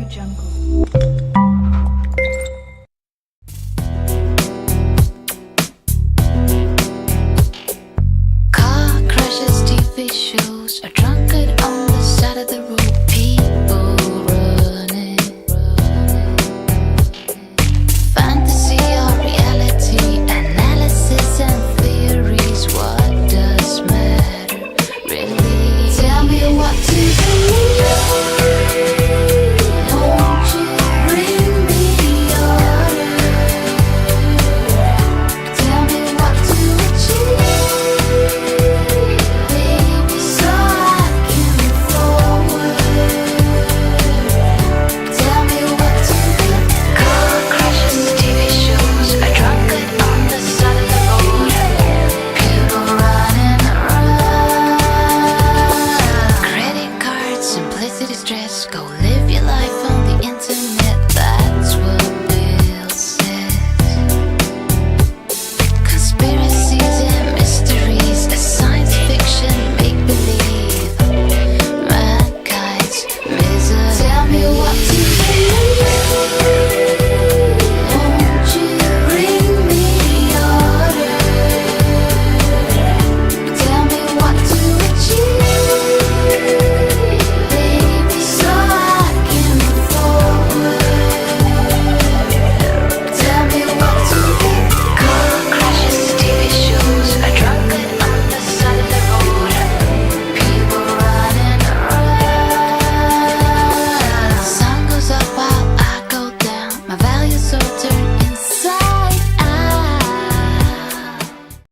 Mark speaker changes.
Speaker 1: Car crashes, TV shows, a drunkard on the side of the road. People running. Fantasy or reality, analysis and theories. What does matter, really? Tell me what to believe. Won't you bring me order? Tell me what to achieve, baby, so I can move forward. Tell me what to do. Car crashes, TV shows, a drunkard on the side of the road. People running around. Credit cards, simplicity, stress, go live.